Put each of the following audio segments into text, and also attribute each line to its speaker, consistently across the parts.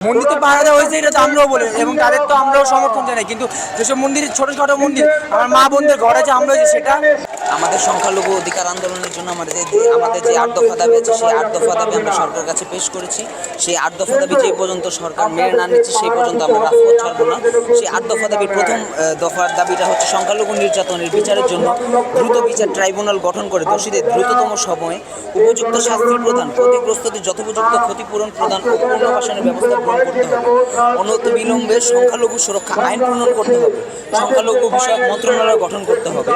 Speaker 1: মন্দির তো পাহারা দেওয়া হয়েছে, এটা তো আমরাও বলি এবং তাদের তো আমরাও সমর্থন জানাই, কিন্তু যেসব মন্দির ছোট মন্দির আমার মা বোনদের ঘরে যে হামলা হয়েছে সেটা
Speaker 2: আমাদের সংখ্যালঘু অধিকার আন্দোলনের জন্য আমাদের যে 8 দফা দাবি আছে সেই 8 দফা দাবি আমরা সরকারের কাছে পেশ করেছি। সেই 8 দফা দাবি যে পর্যন্ত সরকার মেনে না নিচ্ছে সেই পর্যন্ত আমরা রাজপথ ছাড়বো না। সেই 8 দফা দাবির প্রথম দফার দাবিটা হচ্ছে সংখ্যালঘু নির্যাতনের বিচারের জন্য দ্রুত বিচার ট্রাইব্যুনাল গঠন করে দোষীদের দ্রুততম সময়ে উপযুক্ত শাস্তি প্রদান, ক্ষতিগ্রস্তদের যথোপযুক্ত ক্ষতিপূরণ প্রদান ও পুনর্বাসনের ব্যবস্থা গ্রহণ করতে হবে। অনতিবিলম্বে সংখ্যালঘু সুরক্ষা আইন প্রণয়ন করতে হবে। সংখ্যালঘু বিষয়ক মন্ত্রণালয় গঠন করতে হবে।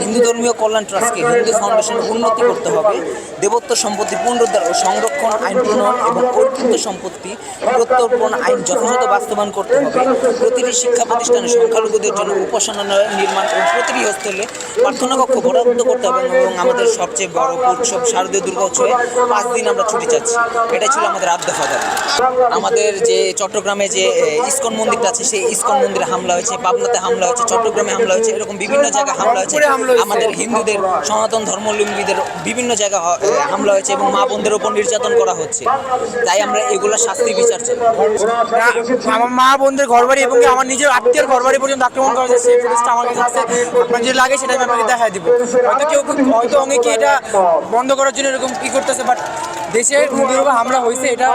Speaker 2: হিন্দু ধর্মীয় কল্যাণ ট্রাস্টকে হিন্দু ফাউন্ডেশনের উন্নতি করতে হবে। দেবত্ব সম্পত্তি পুনরুদ্ধার ও সংরক্ষণ আইন প্রণয়ন এবং অর্পিত সম্পত্তি প্রত্যর্পণ আইন যথাযথ বাস্তবায়ন করতে হবে। প্রতিটি শিক্ষা প্রতিষ্ঠানে সংখ্যালঘুদের জন্য উপাসনালয় নির্মাণ এবং প্রতিটি হোস্টেলে প্রার্থনা কক্ষ বরাদ্দ করতে হবে এবং আমাদের সবচেয়ে বড় উৎসব শারদীয় দুর্গোৎসবে 5 দিন আমরা ছুটি চাচ্ছি। এটাই ছিল আমাদের 8 দফা দাবি। আমাদের যে চট্টগ্রামে যে ইসকন মন্দিরটা আছে সেই ইসকন মন্দিরে হামলা হয়েছে, পাবনাতে হামলা হয়েছে, চট্টগ্রামে হামলা হয়েছে, এরকম বিভিন্ন জায়গায় হামলা হয়েছে। আমাদের হিন্দুদের সনাতন ধর্মাবলম্বীদের বিভিন্ন জায়গায় হামলা হয়েছে এবং মা বোনদের উপর নির্যাতন করা হচ্ছে। তাই আমরা এগুলো শাস্তি বিচার চাই।
Speaker 1: আমার মা বোনদের ঘরবাড়ি এবং আমার নিজের আত্মীয়ের ঘরবাড়ি পর্যন্ত আক্রমণ করা হয়েছে। সেই ফুটেজটা আমার কাছে আছে, আপনার যে লাগে সেটা আমি আপনাকে দেখাই দিব। হয়তো অনেকে এটা বন্ধ করার জন্য এরকম কি করতেছে, বাট দেশের মন্দির উপর হামলা হয়েছে, এটা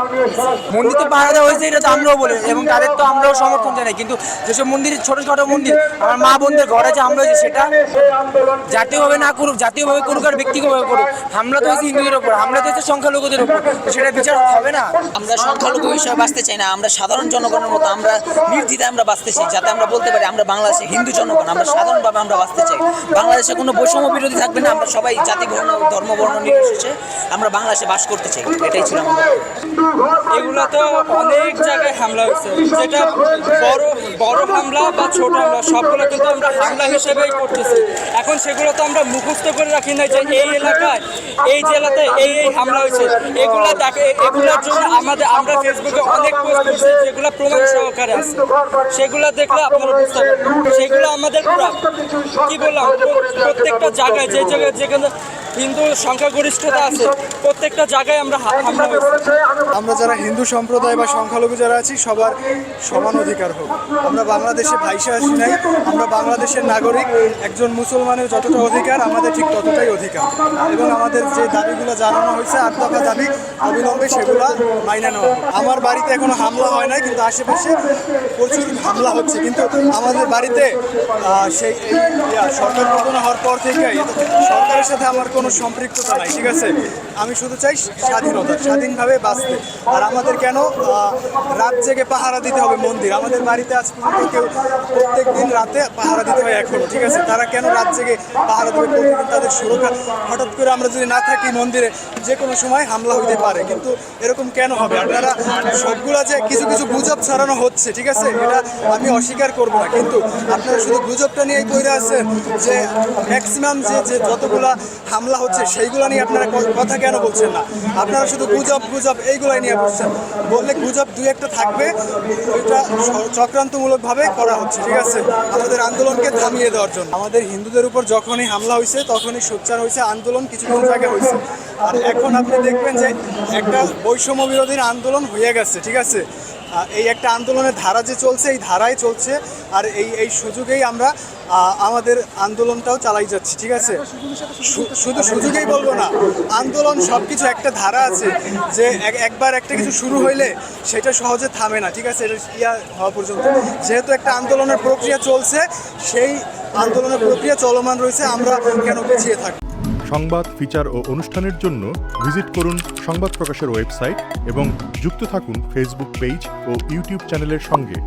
Speaker 1: মন্দির তো পাহারা দেওয়া হয়েছে, এটা তো আমরাও বলি এবং তাদের তো আমরাও সমর্থন জানাই, কিন্তু যেসব মন্দির ছোট মন্দির আমার মা বোনদের ঘরে যে হামলা হয়েছে সেটা জাতীয়ভাবে না করুক, জাতীয়ভাবে করুক আর ব্যক্তিগতভাবে করুক, হামলা তো হয়েছে হিন্দুদের উপর, হামলা তো হয়েছে সংখ্যালঘুদের উপর, সেটা বিচার হবে না।
Speaker 2: আমরা সংখ্যালঘু বিষয়ে বাঁচতে চাই না, আমরা সাধারণ জনগণের মতো আমরা নির্দ্বিধায় আমরা বাঁচতে চাই, যাতে আমরা বলতে পারি আমরা বাংলাদেশে হিন্দু জনগণ, আমরা সাধারণভাবে আমরা বাঁচতে চাই। বাংলাদেশে কোনো বৈষম্য বিরোধী থাকবে না, আমরা সবাই জাতি ধর্ম বর্ণ নির্বিশেষে আমরা বাংলাদেশে বাস করতে চাই। এটাই ছিল আমাদের।
Speaker 3: এগুলো তো অনেক জায়গায় হামলা হয়েছে, যেটা বড় হামলা বা ছোট হামলা সবগুলো কিন্তু আমরা হামলা হিসেবেই করতেছি। এখন সেগুলো তো আমরা মুখস্থ করে রাখি না যে এই এলাকায় এই জেলাতে এই হামলা হয়েছে। এগুলোর জন্য আমরা ফেসবুকে অনেক পোস্ট করছি যেগুলো প্রমাণ সহকারে আছে, সেগুলো দেখলে আপনারা বুঝতে পারবেন। সেগুলো আমাদের কি বললাম, প্রত্যেকটা জায়গায় যে জায়গায় যেখানে হিন্দু সংখ্যাগরিষ্ঠতা আছে প্রত্যেকটা জায়গায় আমরা হামলা হয়েছে।
Speaker 4: আমরা যারা হিন্দু সম্প্রদায় বা সংখ্যালঘু যারা আছি সবার সমান অধিকার হোক। আমরা বাংলাদেশে ভাইসে আসি নাই, আমরা বাংলাদেশের নাগরিক। একজন মুসলমানের যতটা অধিকার আমাদের ঠিক ততটাই অধিকার, এবং আমাদের যে দাবিগুলো জানানো হয়েছে 8 দফা দাবি অবিলম্বে সেগুলো মাইনে নেওয়া। আমার বাড়িতে এখনো হামলা হয় নাই, কিন্তু আশেপাশে প্রচুর হামলা হচ্ছে। কিন্তু আমাদের বাড়িতে সেই সরকার পতন হওয়ার পর থেকে সরকারের সাথে আমার কোনো সম্পৃক্ততা নাই, ঠিক আছে। আমি শুধু চাই স্বাধীনতা, স্বাধীনভাবে বাঁচতে। আর আমাদের কেন রাত জেগে পাহারা দিতে হবে মন্দির? আমাদের বাড়িতে আজ পর্যন্ত কেউ প্রত্যেক দিন রাতে পাহারা দিতে হয় এখনো, ঠিক আছে। তারা কেন রাত জেগে পাহারা দেবে? প্রতিদিন তাদের সুরক্ষা। হঠাৎ করে আমরা যদি না থাকি মন্দিরে যে কোনো সময় হামলা হইতে পারে, কিন্তু এরকম কেন হবে? আপনারা সবগুলা যে কিছু গুজব ছড়ানো হচ্ছে, ঠিক আছে, এটা আমি অস্বীকার করব না, কিন্তু আপনারা শুধু গুজবটা নিয়েই কইরা আছেন যে ম্যাক্সিমাম যে যতগুলা হামলা হচ্ছে সেইগুলো নিয়ে আপনারা কথা কেন বলছেন না? আপনারা শুধু গুজব এইগুলাই নিয়ে বলছেন। বললে গুজব 2-1টা থাকবে, ওইটা চক্রান্তমূলকভাবে করা হচ্ছে, ঠিক আছে, আমাদের আন্দোলনকে থামিয়ে দেওয়ার জন্য। আমাদের হিন্দুদের উপর যখনই হামলা হয়েছে তখনই সোচ্চার হয়েছে আন্দোলন, কিছু জায়গায় হয়েছে। আর এখন আপনি দেখবেন যে একটা বৈষম্য বিরোধীর আন্দোলন হয়ে গেছে, ঠিক আছে। এই একটা আন্দোলনের ধারা যে চলছে, এই ধারাই চলছে। আর এই সুযোগেই আমরা আমাদের আন্দোলনটাও চালাই যাচ্ছি, ঠিক আছে। শুধু সুযোগেই বলবো না, আন্দোলন সব কিছু একটা ধারা আছে যে একবার একটা কিছু শুরু হইলে সেটা সহজে থামে না, ঠিক আছে। এটা হওয়া পর্যন্ত যেহেতু একটা আন্দোলনের প্রক্রিয়া চলছে, সেই আন্দোলনের প্রক্রিয়া চলমান রয়েছে, আমরা কেন পিছিয়ে থাকি?
Speaker 5: সংবাদ, ফিচার ও অনুষ্ঠানের জন্য ভিজিট করুন সংবাদ প্রকাশের ওয়েবসাইট এবং যুক্ত থাকুন ফেসবুক পেজ ও ইউটিউব চ্যানেলের সঙ্গে।